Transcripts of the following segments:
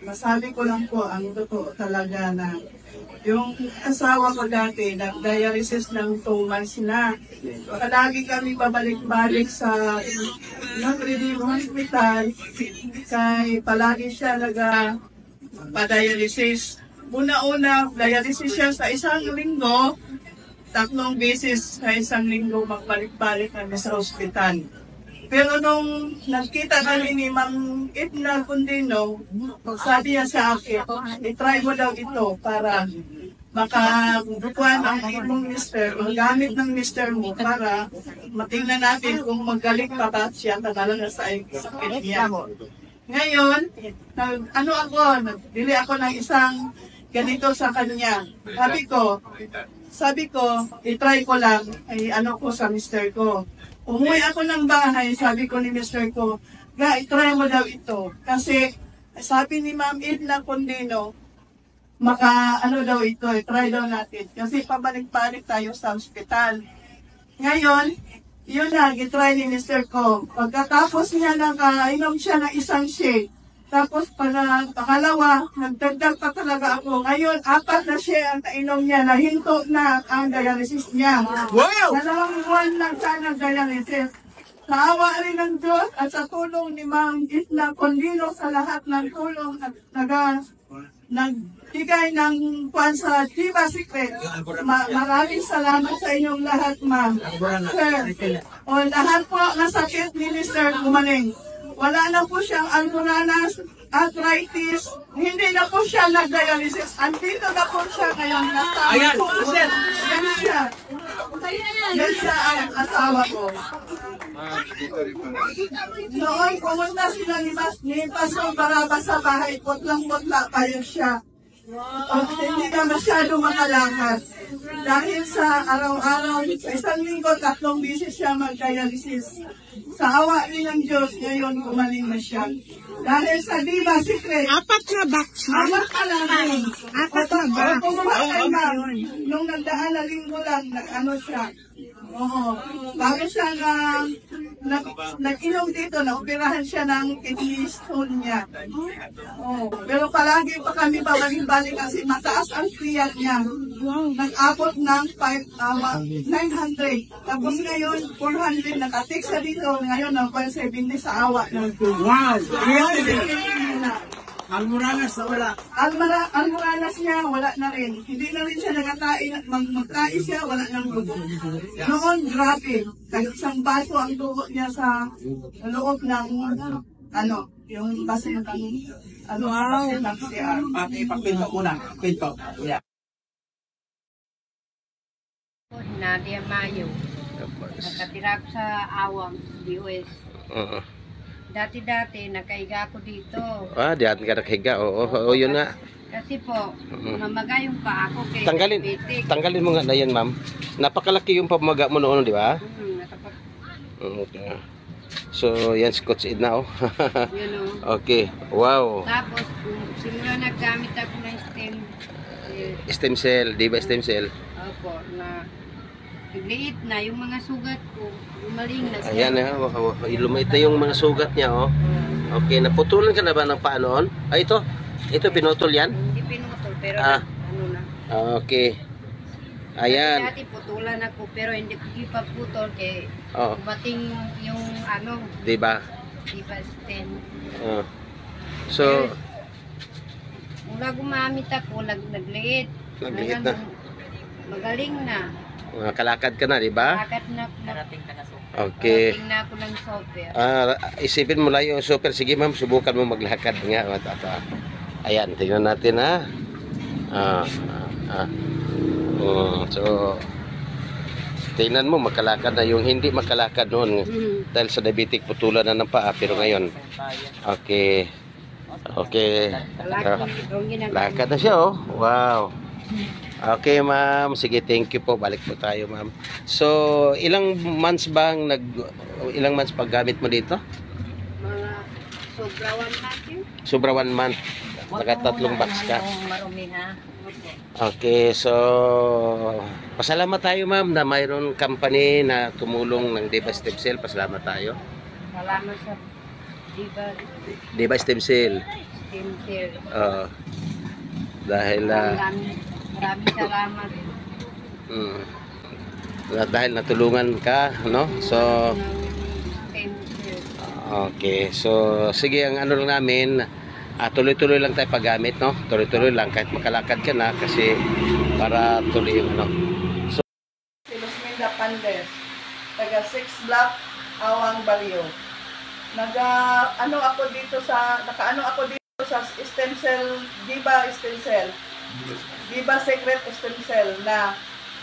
Masabi ko lang po ang totoo talaga na yung asawa ko dati, nag-dialysis ng 2 months na. Lagi kami pabalik-balik sa Notre-Dame Hospital. Kaya palagi siya nag-dialysis. Una-una, dialysis siya sa isang linggo. 3 beses sa isang linggo magbalik-balik kami sa ospital. Pero nung nagkita kami ni Ma'am Edna Condino, sabi niya sa akin, itry mo daw ito para makabukuan ang imong mister, magamit ng mister mo para matingnan natin kung magaling pa ba siya talaga sa sakit niya. Ngayon, nagbili ako ng isang ganito sa kanya. Sabi ko, itry ko lang, ko sa mister ko. Umuwi ako ng bahay, sabi ko ni mister ko, itry mo daw ito. Kasi, sabi ni Ma'am Edna Condino, daw ito, try daw natin. Kasi pabalik-balik tayo sa ospital. Ngayon, yun na, gitry ni mister ko. Pagkatapos niya nakainom siya ng isang shake. Tapos pangalawa, nagdagdag pa talaga ako. Ngayon, 4 na siya ang nainom niya, nahinto na ang dialysis niya. Wow! 2 buwan lang siya ng dialysis. Sa awa rin ng Diyos at sa tulong ni Ma'am Edna Condino sa lahat ng tulong nagbigay ng sa Diva Secret. Maraming salamat sa inyong lahat, ma'am. Sir, lahat po na sakit ni Mr. Gumaling. Wala na po siyang almoranas, arthritis, hindi na po siya nag-dialysis. Andito na po siya ngayon. Ayan, yan siya. Yan siya ang asawa ko. Noon, pumunta sila ni Pastor Barabas sa bahay, putlang-putla pa yun siya. Hindi na masyado makalakad. Dahil sa araw-araw, sa isang linggo, 3 beses siya mag-dialysis. Sa awa rin ng Diyos, ngayon gumaling na siya. Dahil sa Diva Secret. 4 na ba? 4 ka lang. 4 na ba? Nung nagdaan na linggo lang, siya. Oo. Bago siya nag-inom dito, naoperahan siya ng kidney stone niya. Oo. Pero palagi pa kami babalik-balik kasi mataas ang kriyat niya. Nag-abot ng 900. Tapos ngayon, 400. Nakatik siya dito. Ngayon, 170 sa awa ng Diyos. Wow! Almoranas na wala. Almoranas niya, wala na rin. Hindi na rin siya nagkatain. Magkain siya, wala nang dugo. Noon, grabe. Isang baso ang dugo niya sa loob ng, yung baso ng baso ng CR. Ipapinto muna. Pinto. Yeah. Nadia Mayo. Nakatira ko sa Awang, DOS. Dati-dati, nakaiga ako dito. Dati ka nakahiga. Oo, yun nga. Kasi po, mamaga yung paa ko kay Tanggalin mo nga na yan, ma'am. Napakalaki yung pamaga mo noon, di ba? Okay. So, yan si Coach Edna, oh. Okay, wow. Tapos, simula naggamit ako ng Stem cell, di ba stem cell? Opo, na nagliit na yung mga sugat ko, gumaling na siya. Ayan, lumait na yung mga sugat niya, oh. Okay, naputulan ka na ba ng paa noon? Ito pinutol yan? Hindi pinutol, pero okay. Ayan. Dati putulan ako, pero hindi ko ipaputol kay umating yung Diba? Diba stem. So, mula gumamit ako, nagliit. Nagliit na. Magaling na. Kalakad ka na, di ba? Kalakad na ako. Narating ka na super. Okay. Narating na ako ng super. Isipin mo lang yung super. Sige ma'am, subukan mo maglakad nga. Ayan, tingnan natin ha. So, tingnan mo, makalakad na yung hindi makalakad noon. Dahil sa diabetic, putulan na ng paa. Pero ngayon, okay. Lakad na siya, oh. Wow. Okay, ma'am. Sige, thank you po. Balik po tayo, ma'am. So, ilang months paggamit mo dito? Mga sobra 1 month yun. Sobra 1 month. Naka3 box ka. Marumi ha. Okay, so pasalamat tayo, ma'am, na mayroon company na tumulong ng Diva Stem Cell. Pasalamat tayo. Salamat sa Diva Stem Cell. same sir. Dahil Maraming salamat. mm, dahil natulungan ka, no? So Same sir. okay. So sige, ang ano lang namin, tuloy-tuloy lang tayo paggamit, no? Tuloy-tuloy lang kahit makalakad ka na kasi para tuloy yung ano. Si Luzminda Pandes, taga 6 Block, Awang Barrio. Nakaano ako dito sa stem cell, Diba stem cell. Diba Secret stem cell na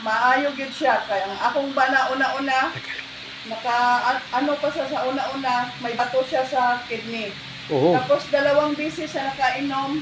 maayo gyud siya kay ang akong bana una-una ano pa sa una-una may bato siya sa kidney. Tapos 2 beses siya nakainom.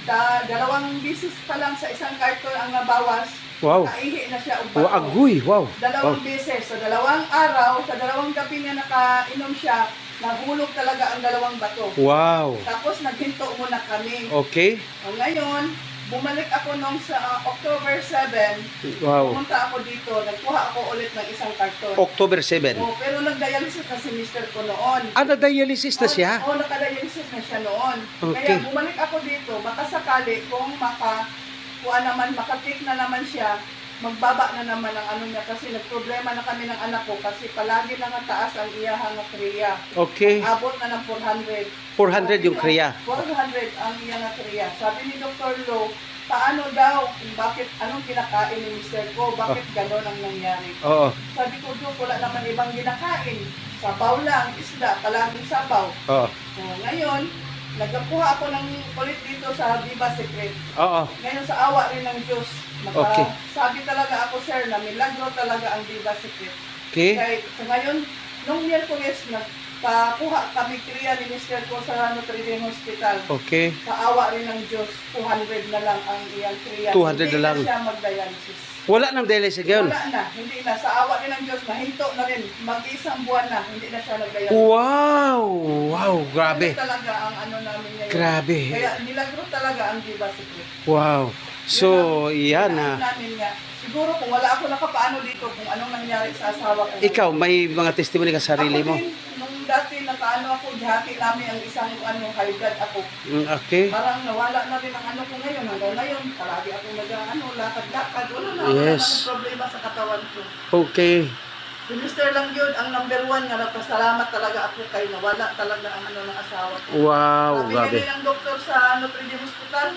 2 beses pa lang sa isang karton ang nabawas. Wow. Naihi na siya og bato. Agoy, wow. 2 beses. Sa 2 araw, sa 2 gabi niya nakainom siya, nahulog talaga ang 2 bato. Wow. Tapos naghinto muna kami. Okay. O ngayon, bumalik ako nung sa October 7. Wow. Pumunta ako dito, nagkuha ako ulit ng isang karton. October 7. Pero nagdialysis na si Mr. ko noon. Na-dialysis na siya? Oo, nakadialysis na siya noon. Okay. Kaya bumalik ako dito, baka sakali kung makatik na naman siya, magbaba na naman ang ano niya kasi nagproblema na kami ng anak ko kasi palagi lang ang taas ang iyahang kriya. Okay. Abot na ng 400. 400 yung kriya. 400 ang iyang kriya. Sabi ni Dr. Lo, paano daw, bakit, anong kinakain ni Mr. ko, bakit gano'n ang nangyari? Oo. Sabi ko, Dok, wala naman ibang kinakain. Sabaw lang, isda, palaging sabaw. Oo. So, ngayon, nagkakuha ako ng ulit dito sa Diba Secret. Oo. Ngayon sa awa rin ng Diyos. Okay. Sabi talaga ako, sir, na milagro talaga ang Diba Secret. Okay. Kaya, so ngayon, nung Miyerkules, nagpakuha kami kriya ni Mr. ko sa Notre Dame Hospital. Okay. Sa awa rin ng Diyos, 200 na lang ang iyang kriya. 200 Hindi na lang. siya mag-dialysis. Wala nang dialysis ngayon. Wala na, hindi na. Sa awa rin ng Diyos, nahinto na rin. Mag-isang buwan na, hindi na siya nag-dialysis. Wow! Wow, grabe. Ano talaga ang ano namin ngayon. Grabe. Kaya nilagro talaga ang Diba Secret. Wow. So, yan Kailangan namin nga. Siguro kung wala ako nakapaano dito, kung anong nangyari sa asawa ko. Ikaw, may mga testimony ka sa sarili mo? Ako din, nung dati nakaano ako, dihati namin ang isang high blood ako. Okay. Parang nawala na rin ang ano ko ngayon. Hanggang ngayon, palagi ako lakad-lakad. Wala na Yes. akong problema sa katawan ko. Okay. Si Mr. lang yun, ang number 1 nga, nagpasalamat talaga ako kay nawala talaga ang ano ng asawa ko. Wow, Sabi grabe. nga ng doktor sa Notre Dame Hospital,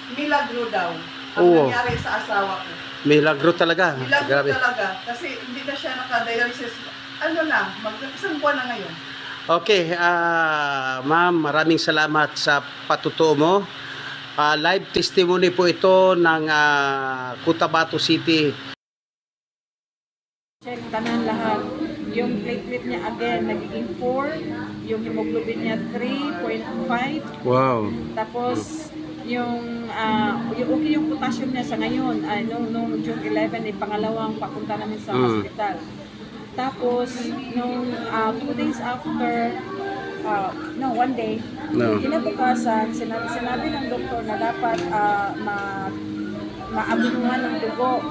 milagro daw ang Oo. nangyari sa asawa ko. Milagro talaga. Milagro Grabe. talaga kasi hindi na siya naka-dialysis. Ano na, isang buwan na ngayon. Okay, ma'am, maraming salamat sa patutuo mo. Live testimony po ito ng Cotabato City. Check tanan lahat. Yung platelet niya again, nagiging 4. Yung hemoglobin niya 3.5. Wow. Tapos, yung okay yung potassium niya sa ngayon. Nung June 11, pangalawang papunta namin sa hospital. Tapos, nung 2 days after, 1 day, kinabukasan, sinabi ng doktor na dapat maabunuhan ng dugo.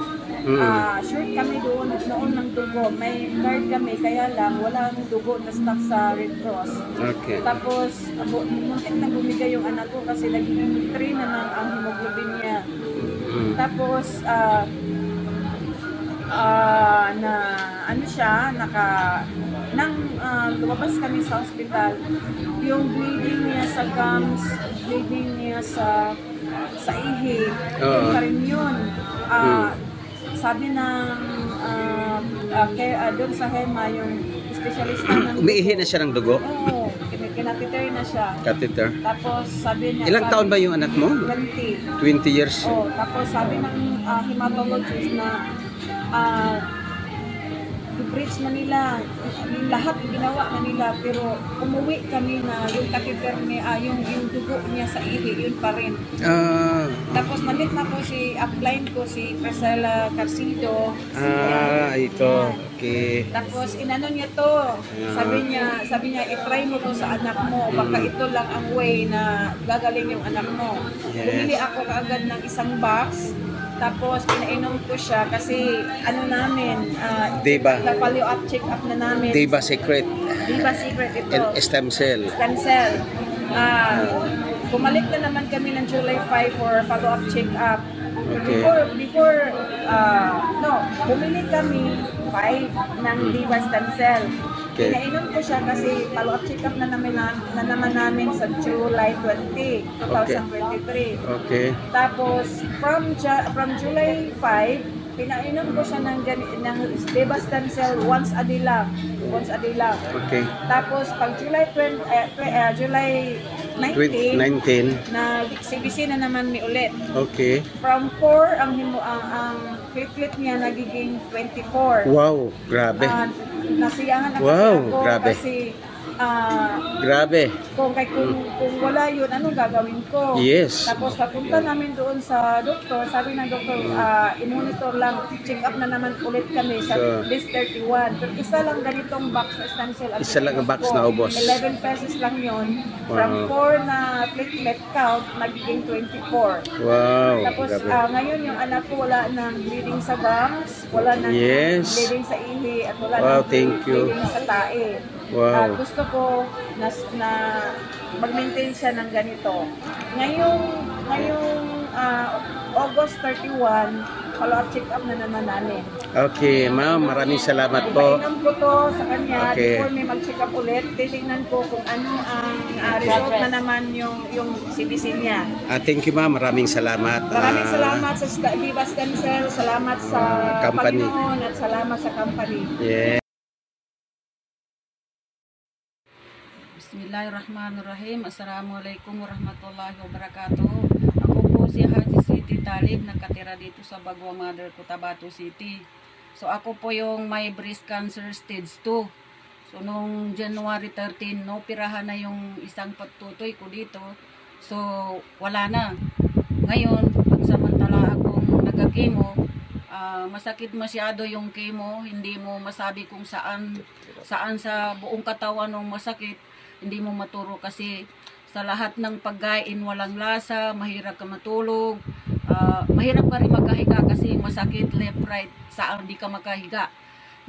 Short kami doon noon ng dugo. May card kami, kaya lang walang dugo na stock sa Red Cross. Okay. Tapos, muntik na bumigay yung anak ko kasi naging 3 naman ang hemoglobin niya. Tapos, lumabas kami sa hospital, yung bleeding niya sa gums, bleeding niya sa ihi, yun pa rin yun. Sabi ng doon sa HEMA, yung specialista ng Umiihi na siya ng dugo? Oo, kinatiter na siya. Catheter. Tapos sabi niya, Ilang taon ba yung anak mo? 20. 20 years. Oh, tapos sabi ng hematologist na i-bridge na nila, lahat ginawa na nila, pero umuwi kami na yung catheter niya, yung dugo niya sa ihi, yun pa rin. Tapos nalit na po upline ko si Priscilla Carcido. Ito. Okay. Tapos inano niya to, sabi niya i-try mo to sa anak mo, baka ito lang ang way na gagaling yung anak mo. Bumili ako kaagad ng isang box. Tapos pinainom ko siya kasi namin, Diba? follow up, check up na namin. Diba Secret? Diba Secret ito. And stem cell. Stem cell. bumalik na naman kami ng July 5 for follow-up check-up. Okay. Bumili kami 5 ng Diva stem cell. Okay. Pinainom ko siya kasi follow-up check-up na naman namin sa July 20, 2023. Okay. Tapos, from July 5, pinainom ko siya ng Diva stem cell once a day lang. Okay. Tapos, pag July 19, 19. nag-CBC na naman ni ulit. Okay. From 4, ang platelet niya nagiging 24. Wow, grabe. Nasiyangan na Wow, kasi ako grabe. kasi Grabe. kung wala yun, anong gagawin ko? Yes. Tapos papunta namin doon sa doktor, sabi ng doktor, i-monitor lang, check up na naman ulit kami sa So, this 31. Pero isa lang ganitong box na stem cell. ang Isa lang ang box ko. na ubos. 11 pesos lang yun. Wow. From 4 na platelet count, nagiging 24. Wow, Tapos grabe. ngayon yung anak ko wala nang bleeding sa gums, wala nang Yes. bleeding sa ihi, at wala Wow, nang thank you. bleeding sa tae. Wow. Gusto ko na mag-maintain siya ng ganito. Ngayong August 31, follow-up check-up na naman namin. Okay, ma'am, maraming salamat po. Ipainom ko to sa kanya Okay. before may mag-check-up ulit. Titingnan ko kung ano ang result na naman yung CBC niya. Thank you, ma'am. Maraming salamat. Maraming salamat sa Diva Stem Cell, salamat sa Company. Panginoon at salamat sa company. Yeah. Bismillahirrahmanirrahim. Assalamualaikum warahmatullahi wabarakatuh. Ako po si Haji Siti Talib, nakatira dito sa Bagwa Mother, Cotabato City. So ako po yung may breast cancer stage 2. So nung January 13, pirahan na yung isang pagtutoy ko dito. So wala na. Ngayon, pansamantala akong nagka-chemo, masakit masyado yung chemo, hindi mo masabi kung saan sa buong katawan ng masakit. Hindi mo maturo kasi sa lahat ng pagkain walang lasa, mahirap ka matulog, mahirap ka rin makahiga kasi masakit left right saan di ka makahiga.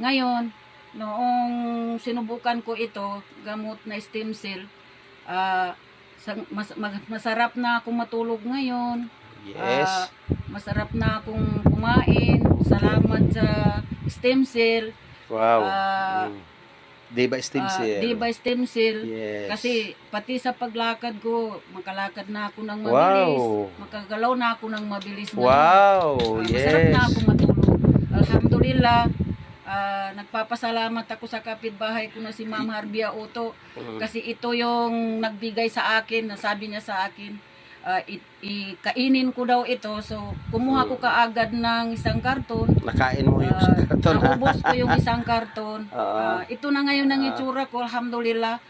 Ngayon, noong sinubukan ko ito, gamot na stem cell, masarap na akong matulog ngayon. Yes. Masarap na akong kumain. Salamat sa stem cell. Wow. Diba stem cell. Yes. Kasi pati sa paglakad ko, makalakad na ako ng Wow. mabilis. Makagalaw na ako ng mabilis. Wow. Masarap na Yes. ako matulog. Alhamdulillah. Nagpapasalamat ako sa kapitbahay ko na si Ma'am Harbia Uto. Kasi ito yung nagbigay sa akin, nasabi niya sa akin, kainin ko daw ito. So, kumuha ko kaagad ng isang karton. Nakain mo yung sa karton. Naubos ko yung isang karton. Ito na ngayon ang itsura ko, alhamdulillah.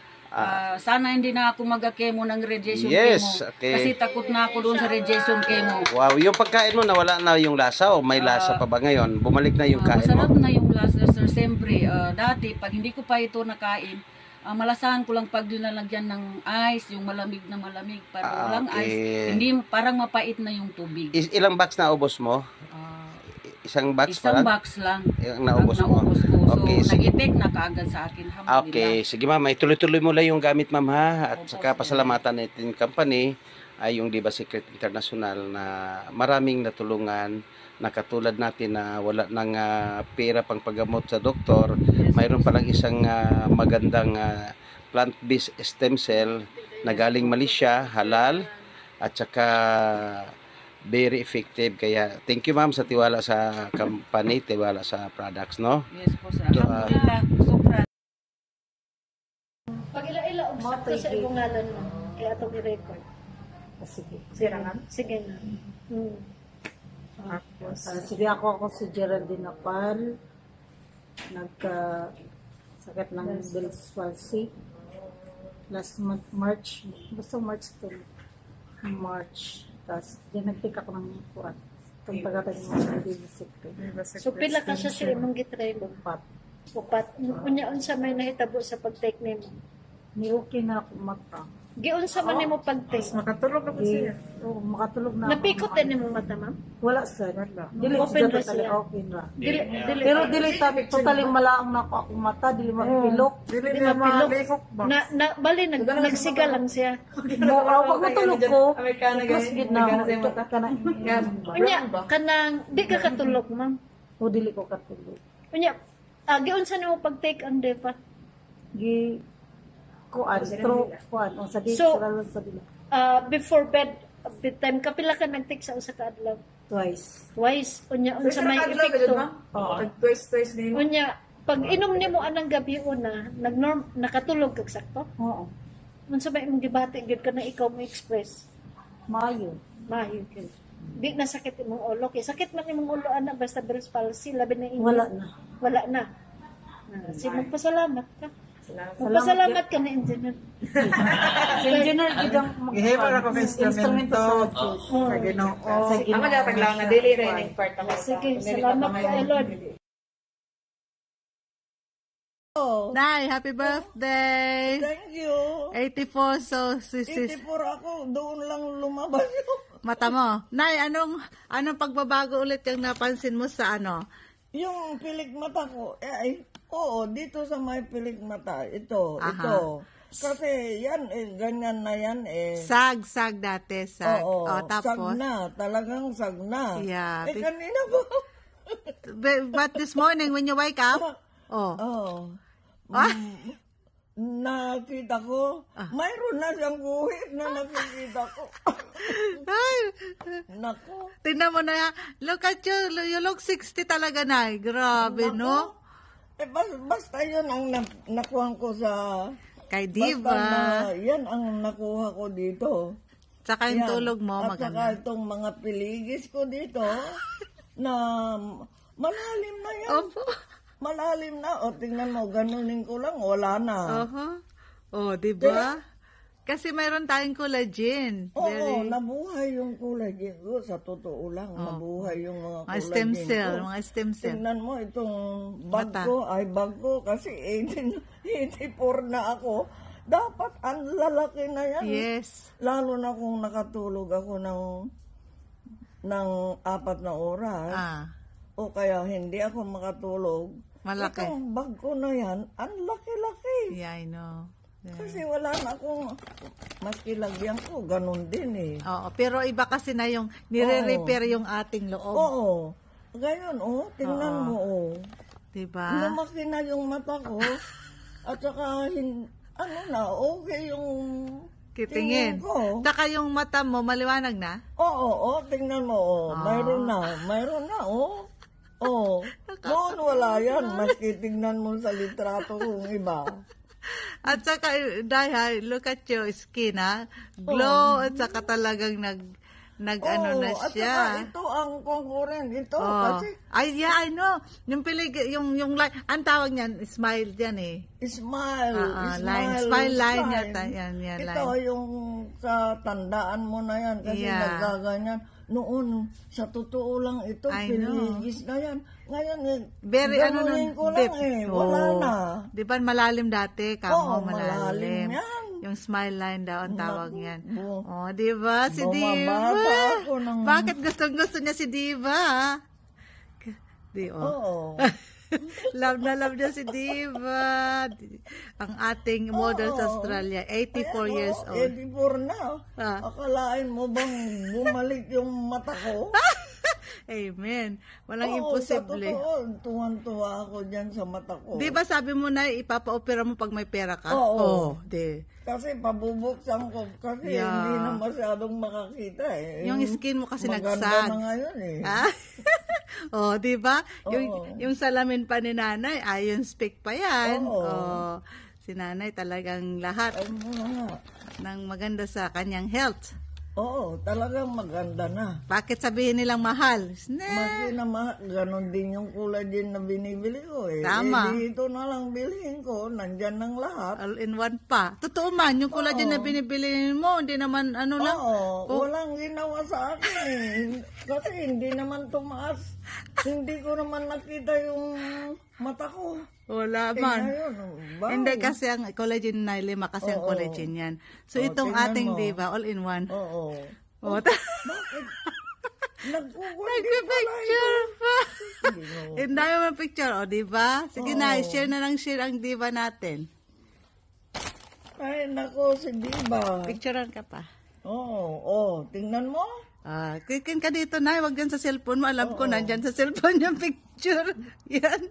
Sana hindi na ako mag-chemo ng radiation Yes, chemo. okay. Kasi takot na ako doon sa radiation chemo. Wow, yung pagkain mo nawala na yung lasa o may lasa pa ba ngayon? Bumalik na yung kain Masarap mo? na yung lasa, sir. Siyempre, dati, pag hindi ko pa ito nakain, malasahan ko lang pag dinalagyan ng ice, yung malamig na malamig. Para walang okay. ice, hindi, parang mapait na yung tubig. Ilang box na ubos mo? Isang box pa Isang lang? box lang. Yung naubos mo? Naubos ko. So, Okay, sige. nag-effect na kaagad sa akin. Alhamdulillah. Okay, sige ma'am, ituloy-tuloy mo lang yung gamit ma'am ha. At Opo, saka sir. pasalamatan natin yung company ay yung Diva Secret International na maraming natulungan na katulad natin na wala nang pera pang paggamot sa doktor. Mayroon palang isang magandang plant-based stem cell na galing Malaysia, halal, at saka very effective. Kaya thank you ma'am sa tiwala sa company, tiwala sa products, no? Yes po, sir. Ito, Alhamdulillah. Sobra. Pag ila-ila sakto sa ibong ngalan mo, kaya itong i-record. Sige. Sige na. Sige na. Sige ako si Geraldine Apal. Nagka-sakit ng Bell's palsy. Last month, March. Basta March 10. March. Tapos, dinagtik ako ng kuwan. Itong pagkatag mo sa Diva Secret. So, pila ka siya sa imong gitry mo? Pat. Upat. Kunya unsa may nahitabo sa pag-take nimo? Ni okay na ako magpa. Giunsa man nimo pag-test? Makatulog ako siya. Oo, makatulog na. Napikot din nimo mata, ma'am? Wala sir. Dili Open siya ra totally siya. open ra. Dili Pero dili tabi totally malaang na ako akong mata, dili mapilok. Dili mapilok. Na bali nagsiga lang siya. Pag matulog ko, mas gid na ako. Ito ka na. Unya kanang di ka katulog, ma'am. O dili ko katulog. Unya giunsa nimo pag-take ang depa? Gi kuan, kuan, ang sa dili, So, sa dili. Before bedtime kapila ka nag-take sa usa ka adlaw? Twice. Twice. Unya unsa may epekto? Oo. Unya pag inom nimo anang gabi una, nakatulog kag sakto? Oo. Unsa may imong gibati gyud ka na ikaw mo express? Maayo. Mahig gyud. Di na sakit imong ulo kay sakit man imong ulo ana basta breast palsy labi na inyo. Wala na. Wala na. Magpasalamat ka. Magpasalamat ka na engineer. Sa engineer gid ang Gihimo ra ko sa instrumento sa Ginoo. Tama na taglaw na dili training part ako. Sige, salamat ka Lord. Nay, happy birthday! Thank you. 84, so sis, 84 ako, doon lang lumabas yung mata mo. Nay, anong pagbabago ulit yung napansin mo sa ano? yung pilik mata ko. Oo, dito sa may pilik mata. Ito. Kasi yan, ganyan na yan Sag dati, sag. Oo, Tapos? sag na. Talagang sag na. Yeah. Kanina po. But this morning, when you wake up, Nakita ko, mayroon na siyang guhit na nakikita ko. Ay, Nako. tingnan mo na, look at you, you look 60 talaga, Nay. Grabe, no? Basta yun ang nakuha ko sa... Kay Basta Diva. na, yan ang nakuha ko dito. Tsaka yung Yan. tulog mo, At saka maganda. itong mga piligis ko dito, na malalim na yan. Opo. Malalim na. O, tingnan mo, ganunin ko lang, wala na. Diba? Kasi mayroon tayong collagen. Oo, nabuhay yung collagen ko. Sa totoo lang, nabuhay yung mga Mga collagen stem ko. cell, mga stem cell. Tingnan mo, itong bag Mata. ko, kasi 84 na ako. Dapat ang lalaki na yan. Yes. Lalo na kung nakatulog ako ng 4 na oras. O kaya hindi ako makatulog. Malaki. Itong bag ko na yan, ang laki-laki. Yeah, I know. Yeah. Kasi wala na akong, maski lagyan ko, ganun din Oo, pero iba kasi na yung nire-repair yung ating loob. Oo. Ngayon, tingnan mo, Diba? lumaki na yung mata ko. At saka, okay yung Kitingin. tingin ko. Taka yung mata mo, maliwanag na? Oo, tingnan mo, mayroon na, Noon wala yan, maski tingnan mo sa litrato kong iba. At saka, dahil, look at your skin, ha? Glow, at saka talagang nag-ano na At siya. saka ito ang concurrent, kasi Ay, yeah, I know. Yung yung line, ang tawag niyan, smile yan smile, smile line yata, yan, Ito line. yung sa tandaan mo na yan, kasi Yeah. naggaganyan. Noon, sa totoo lang ito, I know. piligis na yan. Ngayon, Very, ganunin ko lang wala na. Di ba malalim dati? Oo, Kamo, malalim yan. Yung smile line daw ang tawag Naku, yan. bu- Di ba? Si Diva. Bumabata ako ng... Bakit gusto niya si Diva? Oo. Love na love niya si Diva. Ang ating model sa Australia. 84 years old. 84 na. Akalain mo bang bumalik yung mata ko? Amen. Walang Oo, imposible. Sa totoo, tuwan-tuwa ako dyan sa mata ko. Di ba sabi mo na ipapa-opera mo pag may pera ka? Oo. Di. Kasi pabubuksan ko. Kasi Yeah. hindi na masyadong makakita Yung skin mo kasi maganda nagsag. na ngayon Di ba? Oo. Yung salamin pa ni nanay, iron speak pa yan. Oo. Si nanay talagang lahat ng maganda sa kanyang health. Oo, talagang maganda na. Bakit sabihin nilang mahal? Maski na ganon din yung collagen na binibili ko Tama. Dito na lang bilhin ko, nandyan ng lahat. All in one pa. Totoo man, yung collagen na binibili mo, hindi naman lang. Oo, walang ginawa sa akin Kasi hindi naman tumaas Hindi ko naman nakita yung mata ko. Wala Eh, man. ngayon, wow. Hindi kasi ang collagen na lima kasi ang Oo. collagen yan. So itong tingnan ating mo. diba, all in one. Oo. Oh, Bakit? Nagkukundi nagpipicture pa. Hindi mo. Ang dami mo picture, o diba? Sige na, Oo. share na lang share ang diva natin. Ay, nako, si Diva. Picturean ka pa. Oo, tingnan mo. Klikin ka dito na, wag dyan sa cellphone mo. Alam ko, nandyan sa cellphone yung picture. Yan.